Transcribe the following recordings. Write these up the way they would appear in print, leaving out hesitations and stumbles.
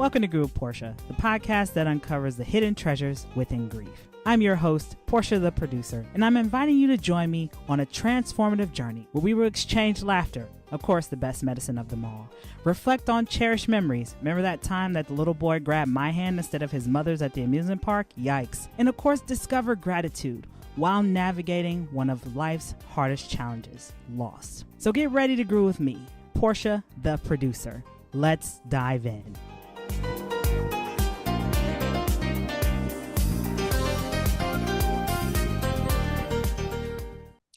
Welcome to Grew with Portia, the podcast that uncovers the hidden treasures within grief. I'm your host, Portia the producer, and I'm inviting you to join me on a transformative journey where we will exchange laughter, of course, the best medicine of them all. Reflect on cherished memories. Remember that time that the little boy grabbed my hand instead of his mother's at the amusement park? Yikes. And of course, discover gratitude while navigating one of life's hardest challenges, loss. So get ready to grow with me, Portia the producer. Let's dive in.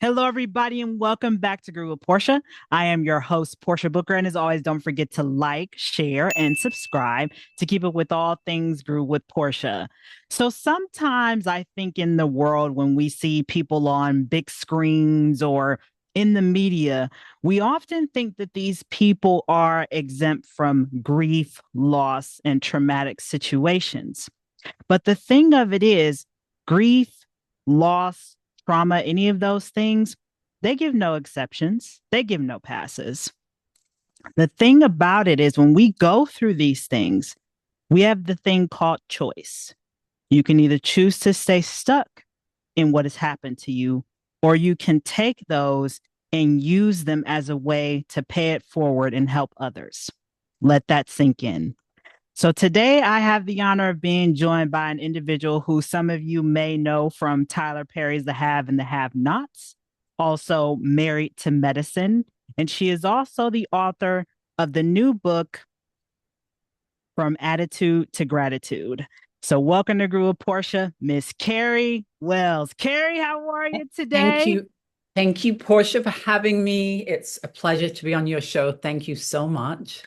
Hello, everybody, and welcome back to Grow with Portia. I am your host, Portia Booker, and as always, don't forget to like, share, and subscribe to keep up with all things Grow with Portia. So sometimes I think in the world when we see people on big screens or in the media, we often think that these people are exempt from grief, loss, and traumatic situations. But the thing of it is, grief, loss, trauma, any of those things, they give no exceptions. They give no passes. The thing about it is when we go through these things, we have the thing called choice. You can either choose to stay stuck in what has happened to you, or you can take those and use them as a way to pay it forward and help others. Let that sink in. So today I have the honor of being joined by an individual who some of you may know from Tyler Perry's The Have and the Have-Nots, also Married to Medicine. And she is also the author of the new book, From Attitude to Gratitude. So welcome to Grow with Portia, Miss Kari Wells. Kari, how are you today? Thank you. Thank you, Portia, for having me. It's a pleasure to be on your show. Thank you so much.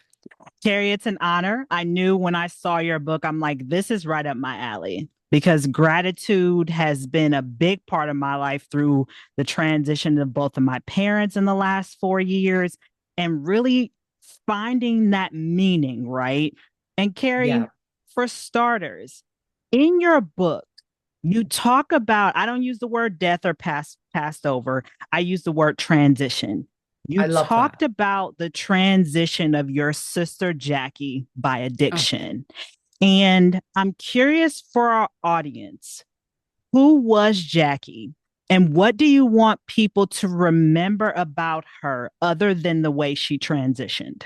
Kari, it's an honor. I knew when I saw your book, I'm like, this is right up my alley because gratitude has been a big part of my life through the transition of both of my parents in the last 4 years and really finding that meaning, right? And Kari, for starters, in your book, you talk about, I don't use the word death or passed over. I use the word transition. You talked about the transition of your sister, Jackie, by addiction. And I'm curious for our audience, who was Jackie? And what do you want people to remember about her other than the way she transitioned?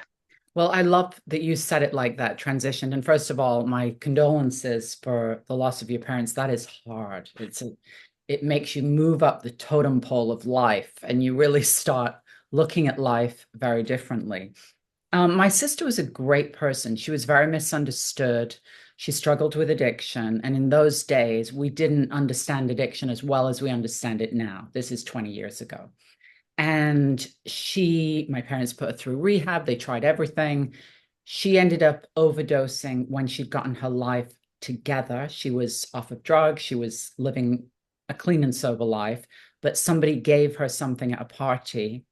Well, I love that you said it like that, transitioned. And first of all, my condolences for the loss of your parents. That is hard. It makes you move up the totem pole of life and you really start looking at life very differently. My sister was a great person. She was very misunderstood. She struggled with addiction. And in those days, we didn't understand addiction as well as we understand it now. This is 20 years ago. And my parents put her through rehab. They tried everything. She ended up overdosing when she'd gotten her life together. She was off of drugs. She was living a clean and sober life. But somebody gave her something at a party,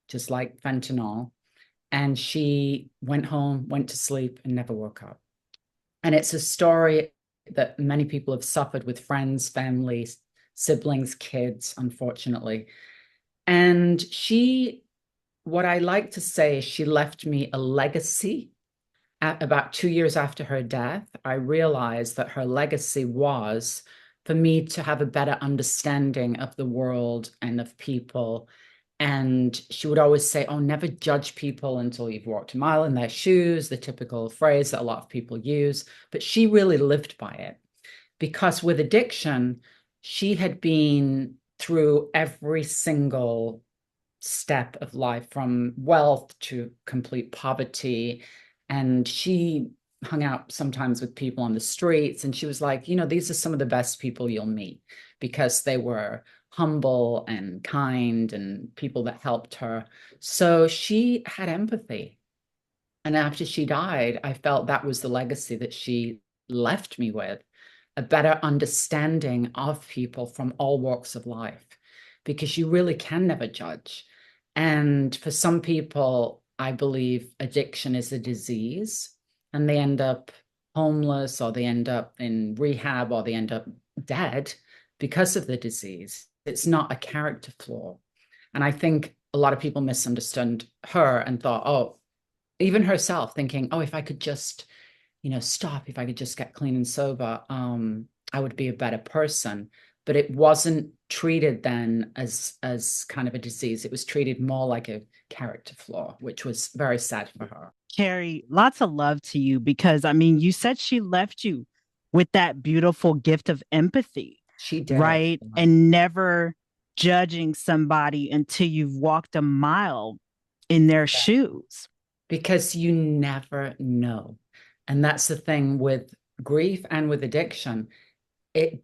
just like fentanyl, and she went home, went to sleep, and never woke up. And it's a story that many people have suffered with friends, families, siblings, kids, unfortunately. And what I like to say is she left me a legacy. About 2 years after her death, I realized that her legacy was for me to have a better understanding of the world and of people. And she would always say, oh, never judge people until you've walked a mile in their shoes, the typical phrase that a lot of people use. But she really lived by it because with addiction, she had been through every single step of life, from wealth to complete poverty. And she hung out sometimes with people on the streets. And she was like, these are some of the best people you'll meet because they were humble and kind and people that helped her. So she had empathy. And after she died, I felt that was the legacy that she left me with, a better understanding of people from all walks of life, because you really can never judge. And for some people, I believe addiction is a disease and they end up homeless or they end up in rehab or they end up dead because of the disease. It's not a character flaw. And I think a lot of people misunderstood her and thought, oh, even herself thinking, oh, if I could just stop, if I could just get clean and sober, I would be a better person. But it wasn't treated then as kind of a disease. It was treated more like a character flaw, which was very sad for her. Carrie, lots of love to you because I mean, you said she left you with that beautiful gift of empathy, She did. right? And never judging somebody until you've walked a mile in their shoes. Because you never know. And that's the thing with grief and with addiction. It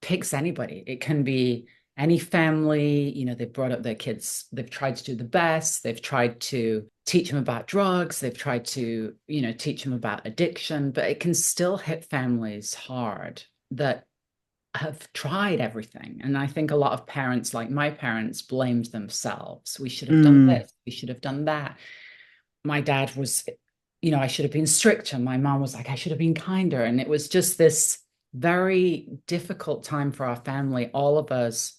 picks anybody. It can be any family, they've brought up their kids, they've tried to do the best, they've tried to teach them about drugs, they've tried to, teach them about addiction, but it can still hit families hard that have tried everything. And I think a lot of parents, like my parents, blamed themselves. We should have done Mm. this, we should have done that. My dad was, I should have been stricter. My mom was like, I should have been kinder. And it was just this very difficult time for our family, all of us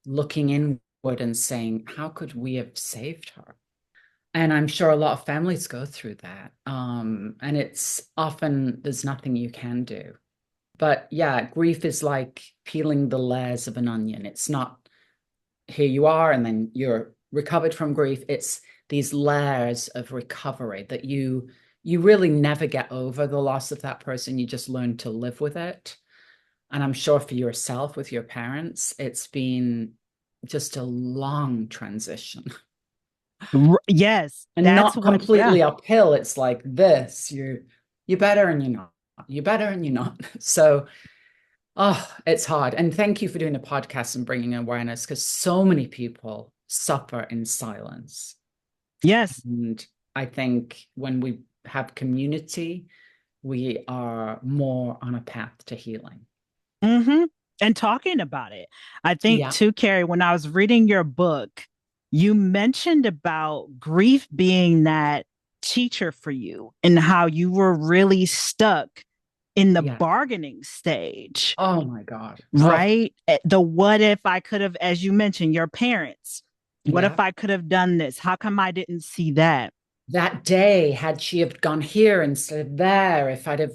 looking inward and saying, how could we have saved her? And I'm sure a lot of families go through that. And it's often there's nothing you can do. But yeah, grief is like peeling the layers of an onion. It's not here you are and then you're recovered from grief. It's these layers of recovery that you really never get over the loss of that person. You just learn to live with it. And I'm sure for yourself with your parents, it's been just a long transition. Yes, And that's not what, yeah. completely uphill. It's like this. You're better and you're not. You're better and you're not. So it's hard. And thank you for doing a podcast and bringing awareness because so many people suffer in silence. Yes. And I think when we have community, we are more on a path to healing. Mm-hmm. And talking about it. I think Yeah. too, Carrie, when I was reading your book, you mentioned about grief being that teacher for you and how you were really stuck in the Yeah. bargaining stage, Oh my God. Oh, right? The what if I could have, as you mentioned, your parents, what if yeah. I could have done this? How come I didn't see that? That day, had she have gone here instead of there, if I'd have,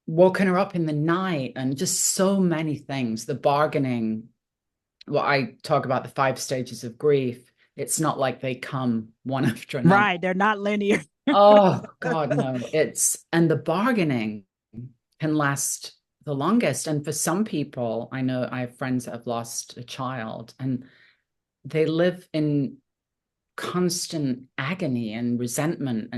woken her up in the night and just so many things, the bargaining. Well, I talk about the 5 stages of grief. It's not like they come one after another. Right. They're not linear. Oh God, no. And the bargaining can last the longest. And for some people, I know I have friends that have lost a child and they live in constant agony and resentment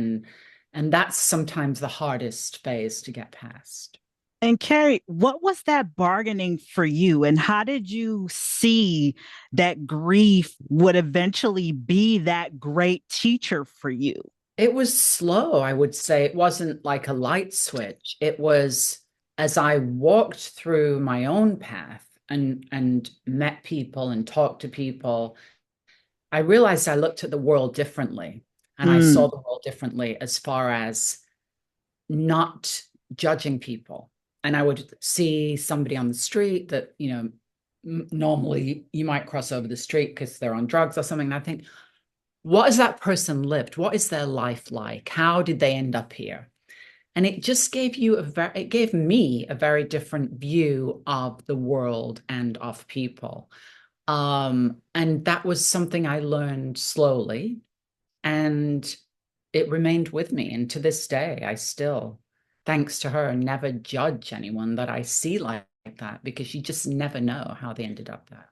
and that's sometimes the hardest phase to get past. And Carrie, what was that bargaining for you? And how did you see that grief would eventually be that great teacher for you? It was slow, I would say. It wasn't like a light switch. It was as I walked through my own path and met people and talked to people, I realized I looked at the world differently and I Mm, saw the world differently as far as not judging people. And I would see somebody on the street that, normally you might cross over the street because they're on drugs or something. And I think, what has that person lived? What is their life like? How did they end up here? And it just gave it gave me a very different view of the world and of people. And that was something I learned slowly and it remained with me. And to this day, I still, thanks to her, never judge anyone that I see like that because you just never know how they ended up there.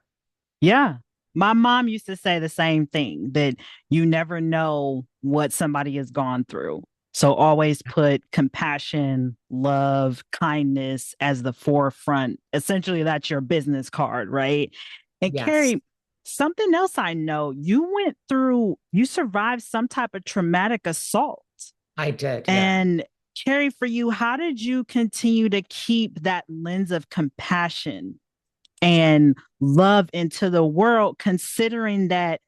yeah. My mom used to say the same thing that you never know what somebody has gone through. So always put compassion, love, kindness as the forefront. Essentially, that's your business card, right? And Yes, Carrie, something else I know, you survived some type of traumatic assault. I did. Yeah. And Carrie, for you, how did you continue to keep that lens of compassion and love into the world, considering that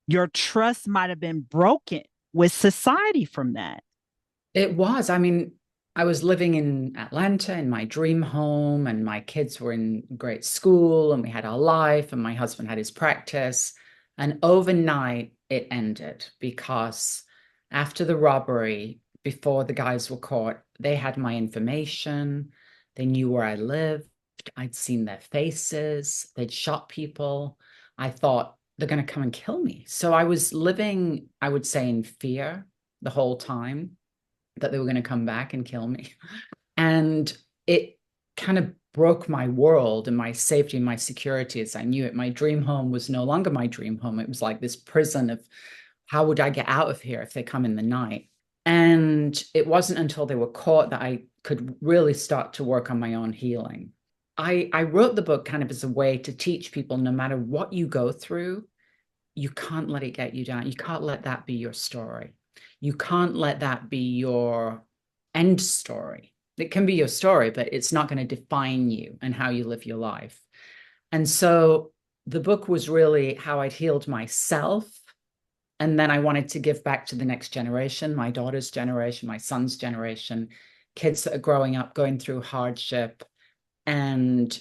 your trust might have been broken with society from that? It was. I mean, I was living in Atlanta in my dream home, and my kids were in great school, and we had our life, and my husband had his practice. And overnight, it ended because after the robbery, before the guys were caught, They had my information. They knew where I lived. I'd seen their faces. They'd shot people. I thought they're going to come and kill me. So I was living, I would say, in fear the whole time that they were going to come back and kill me. And it kind of broke my world and my safety and my security as I knew it. My dream home was no longer my dream home. It was like this prison of how would I get out of here if they come in the night? And it wasn't until they were caught that I could really start to work on my own healing. I wrote the book kind of as a way to teach people no matter what you go through, you can't let it get you down. You can't let that be your story. You can't let that be your end story. It can be your story, but it's not going to define you and how you live your life. And so the book was really how I'd healed myself. And then I wanted to give back to the next generation, my daughter's generation, my son's generation, kids that are growing up, going through hardship, and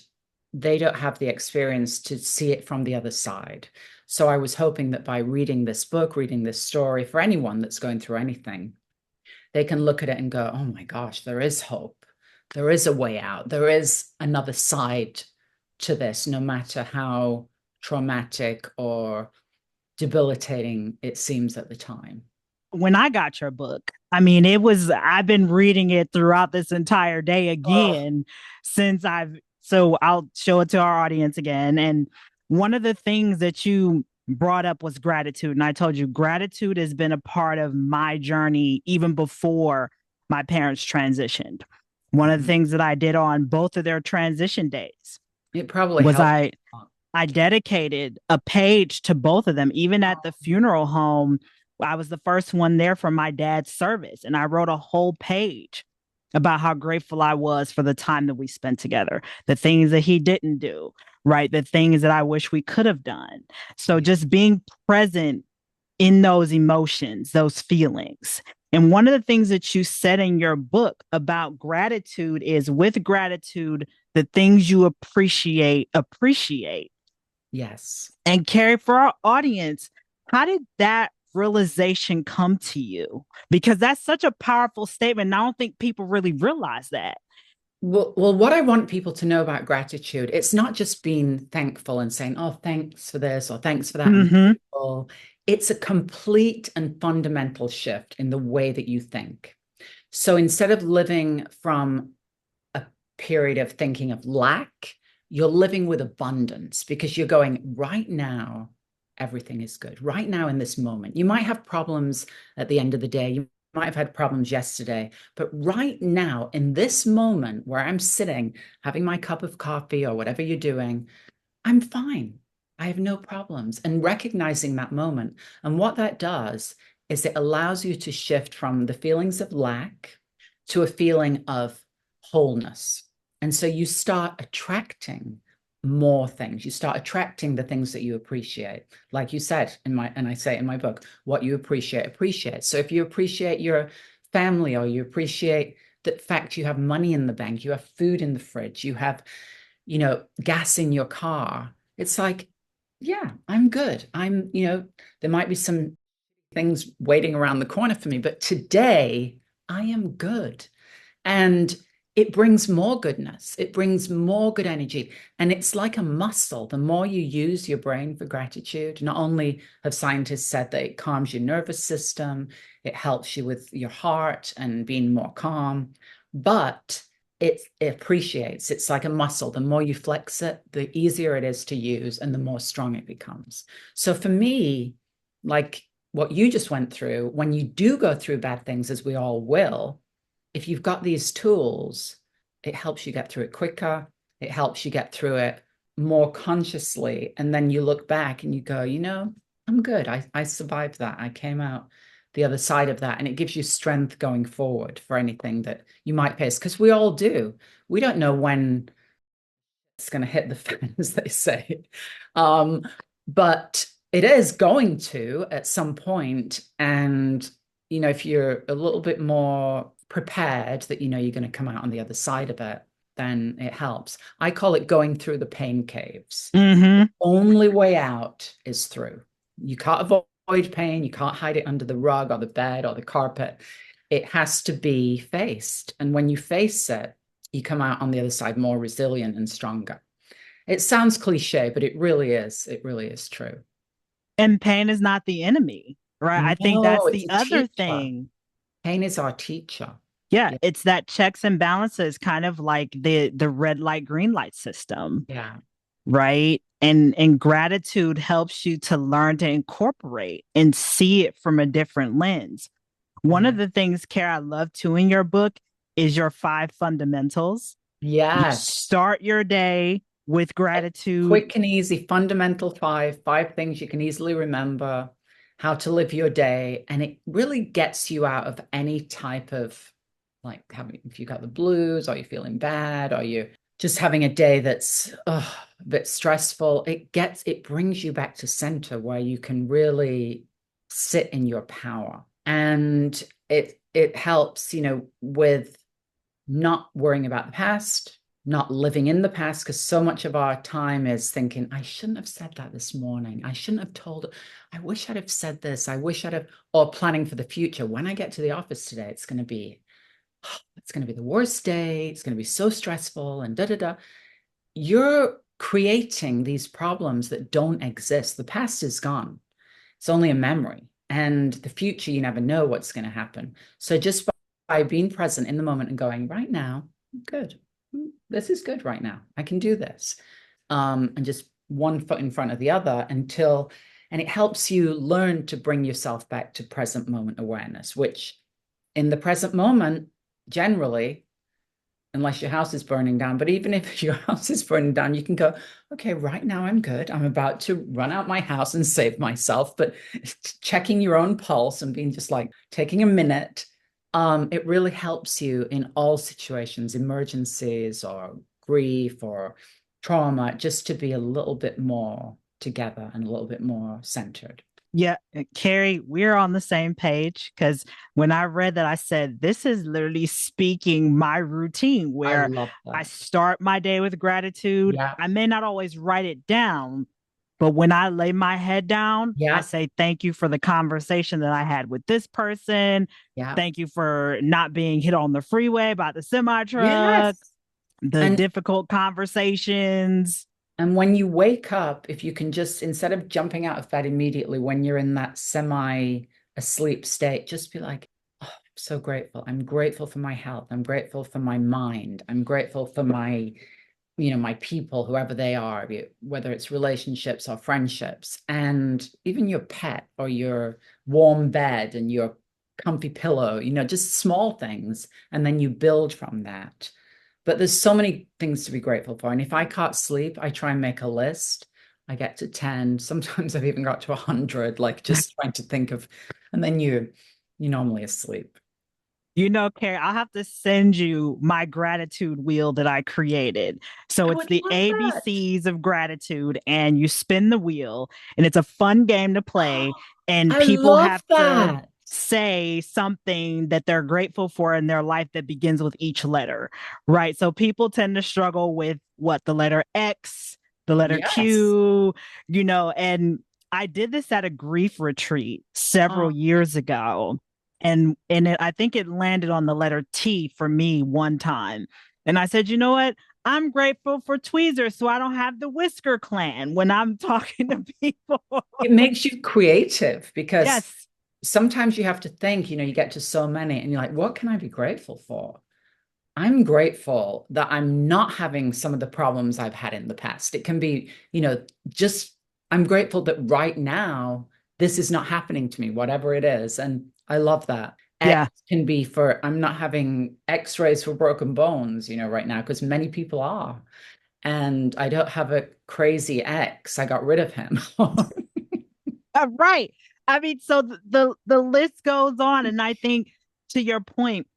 they don't have the experience to see it from the other side. So I was hoping that by reading this book, reading this story, for anyone that's going through anything, they can look at it and go, oh my gosh, there is hope. There is a way out. There is another side to this, no matter how traumatic or debilitating it seems at the time. When I got your book, I mean, I've been reading it throughout this entire day Oh, again so I'll show it to our audience again. And one of the things that you brought up was gratitude. And I told you, gratitude has been a part of my journey even before my parents transitioned. One of the mhm. things that I did on both of their transition days It probably was helped. I dedicated a page to both of them. Even at the funeral home, I was the first one there for my dad's service, and I wrote a whole page about how grateful I was for the time that we spent together, the things that he didn't do, right? The things that I wish we could have done. So Yeah. just being present in those emotions, those feelings. And one of the things that you said in your book about gratitude is with gratitude, the things you appreciate. Yes. And Carrie, for our audience, how did that realization come to you? Because that's such a powerful statement. And I don't think people really realize that. Well, what I want people to know about gratitude, it's not just being thankful and saying, oh, thanks for this or thanks for that. I'm Mm-hmm. grateful. It's a complete and fundamental shift in the way that you think. So instead of living from a period of thinking of lack, you're living with abundance because you're going right now, everything is good. Right now, in this moment, you might have problems at the end of the day. You might have had problems yesterday, but right now, in this moment where I'm sitting having my cup of coffee or whatever you're doing, I'm fine. I have no problems. And recognizing that moment. And what that does is it allows you to shift from the feelings of lack to a feeling of wholeness. And so you start attracting more things. You start attracting the things that you appreciate. Like you said and I say in my book, what you appreciate, appreciate. So if you appreciate your family or you appreciate the fact you have money in the bank, you have food in the fridge, you have gas in your car. It's like, yeah, I'm good. There might be some things waiting around the corner for me, but today I am good. And it brings more goodness. It brings more good energy. And it's like a muscle. The more you use your brain for gratitude, not only have scientists said that it calms your nervous system, it helps you with your heart and being more calm, but it appreciates. It's like a muscle. The more you flex it, the easier it is to use and the more strong it becomes. So for me, like what you just went through, when you do go through bad things, as we all will, if you've got these tools, it helps you get through it quicker. It helps you get through it more consciously. And then you look back and you go, I'm good. I survived that. I came out the other side of that. And it gives you strength going forward for anything that you might face. Because we all do. We don't know when it's going to hit the fan, as they say. Um, but it is going to at some point. And, if you're a little bit more prepared that you're going to come out on the other side of it, then it helps. I call it going through the pain caves. Mm-hmm. Only way out is through. You can't avoid pain. You can't hide it under the rug or the bed or the carpet. it has to be faced. And when you face it, you come out on the other side more resilient and stronger. It sounds cliche, but it really is. It really is true. And pain is not the enemy, right? I think No, that's it's the a other teacher. thing. Pain is our teacher. Yeah, Yeah. it's that checks and balances, kind of like the red light, green light system, Yeah. right? And gratitude helps you to learn to incorporate and see it from a different lens. One of Yeah. the things, Kara, I love too in your book is your five fundamentals. You Yes. start your day with gratitude. Quick and easy, fundamental five things you can easily remember, how to live your day. And it really gets you out of any type of like having, if you got the blues, or you're feeling bad, or you just having a day that's a bit stressful, it brings you back to center where you can really sit in your power. And it helps, with not worrying about the past, not living in the past, because so much of our time is thinking, I shouldn't have said that this morning. I shouldn't have told, I wish I'd have said this. I wish I'd have, or planning for the future. When I get to the office today, it's going to be the worst day. It's going to be so stressful and da da da. You're creating these problems that don't exist. The past is gone. It's only a memory. And the future, you never know what's going to happen. So just by being present in the moment and going, right now, good. This is good right now. I can do this. And just one foot in front of the other and it helps you learn to bring yourself back to present moment awareness, which in the present moment, generally, unless your house is burning down. But even if your house is burning down, you can go, okay, right now I'm good. I'm about to run out my house and save myself. But checking your own pulse and being just like taking a minute, it really helps you in all situations, emergencies or grief or trauma, just to be a little bit more together and a little bit more centered. Yeah, Carrie, we're on the same page because when I read that, I said, this is literally speaking my routine I where love I that. start my day with gratitude. Yeah. I may not always write it down, but when I lay my head down, I Yeah. say, thank you for the conversation that I had with this person. Yeah. Thank you for not being hit on the freeway by the semi truck, Yes. the And difficult conversations. And when you wake up, if you can just, instead of jumping out of bed immediately when you're in that semi asleep state, just be like, oh, I'm so grateful. I'm grateful for my health. I'm grateful for my mind. I'm grateful for my people, whoever they are, whether it's relationships or friendships, and even your pet or your warm bed and your comfy pillow, just small things. And then you build from that. But there's so many things to be grateful for. And if I can't sleep, I try and make a list. I get to 10. Sometimes I've even got to 100, like just trying to think of, and then you normally asleep. Carrie, I'll have to send you my gratitude wheel that I created. So I it's would the love that. ABCs of gratitude, and you spin the wheel, and it's a fun game to play. And I people love have to that. say something that they're grateful for in their life that begins with each letter, right? So people tend to struggle with what the letter X, the letter Yes. Q, and I did this at a grief retreat several Oh, years ago I think it landed on the letter T for me one time. And I said, you know what? I'm grateful for tweezers, so I don't have the whisker clan when I'm talking to people. it makes you creative because Yes. sometimes you have to think, you get to so many and you're like, what can I be grateful for? I'm grateful that I'm not having some of the problems I've had in the past. It can be, just I'm grateful that right now this is not happening to me, whatever it is. And I love that. X Yeah. can be for I'm not having x-rays for broken bones, right now, because many people are. And I don't have a crazy ex. I got rid of him. Right. I mean, so the list goes on, and I think to your point,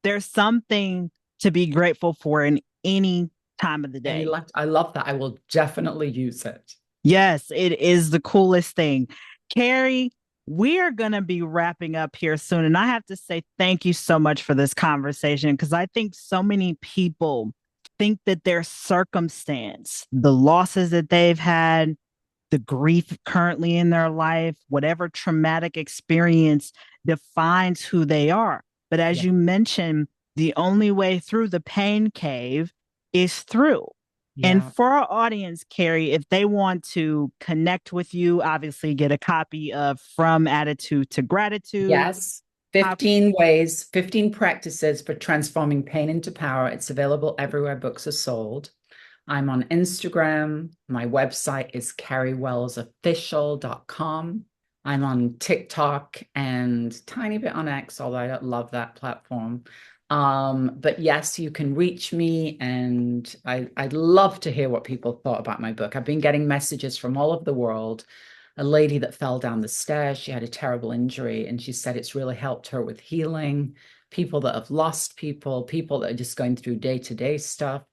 there's something to be grateful for in any time of the And day. I love that. I will definitely use it. Yes, it is the coolest thing. Carrie, we are going to be wrapping up here soon. And I have to say thank you so much for this conversation because I think so many people think that their circumstance, the losses that they've had, the grief currently in their life, whatever traumatic experience defines who they are. But as Yeah. you mentioned, the only way through the pain cave is through. And Yeah. for our audience, Kari, if they want to connect with you, obviously get a copy of From Attitude to Gratitude. Yes. How 15 ways, 15 practices for transforming pain into power. It's available everywhere books are sold. I'm on Instagram. My website is karywellsofficial.com. I'm on TikTok and tiny bit on X, although I don't love that platform. But yes, you can reach me, and I'd love to hear what people thought about my book. I've been getting messages from all over the world. A lady that fell down the stairs, she had a terrible injury, and she said it's really helped her with healing. People that have lost people, people that are just going through day-to-day stuff.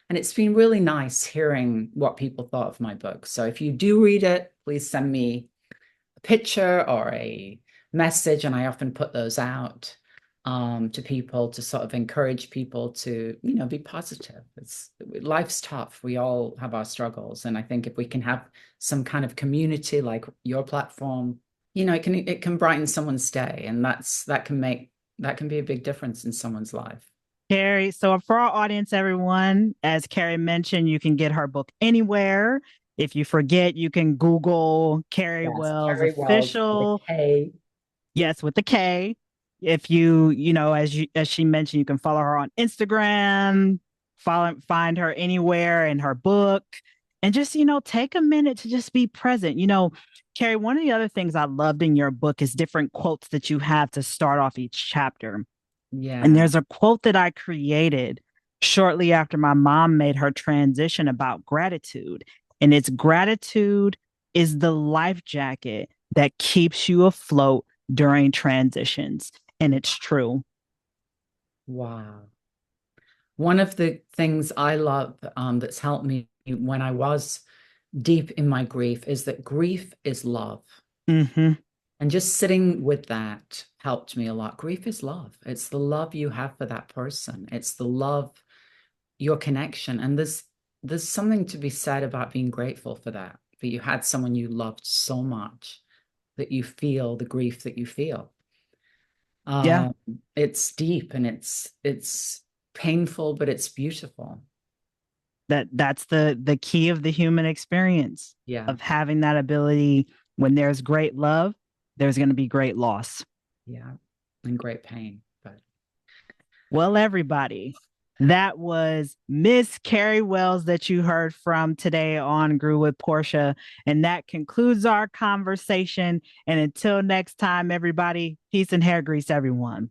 And it's been really nice hearing what people thought of my book. So if you do read it, please send me a picture or a message. And I often put those out to people to sort of encourage people to, be positive. Life's tough. We all have our struggles. And I think if we can have some kind of community like your platform, it can brighten someone's day. And that can be a big difference in someone's life. Kari, so for our audience, everyone, as Kari mentioned, you can get her book anywhere. If you forget, you can Google Kari Yes, Wells Kari Wells with a official. K. Yes, with the K. If as she mentioned, you can follow her on Instagram, find her anywhere in her book, and just, take a minute to just be present. Kari, one of the other things I loved in your book is different quotes that you have to start off each chapter. And Yeah. there's a quote that I created shortly after my mom made her transition about gratitude. And it's gratitude is the life jacket that keeps you afloat during transitions. And it's true. Wow. One of the things I love that's helped me when I was deep in my grief is that grief is love. Mm-hmm. And just sitting with that helped me a lot. Grief is love. It's the love you have for that person. It's the love, your connection. And there's something to be said about being grateful for that you had someone you loved so much that you feel the grief that you feel. Yeah, Um, it's deep and it's painful, but it's beautiful. that's the key of the human experience Yeah, of having that ability. When there's great love, there's going to be great loss. yeah, and great pain. But Well, everybody, that was Miss Kari Wells that you heard from today on Grew with Portia. And that concludes our conversation. And until next time, everybody, peace and hair grease, everyone.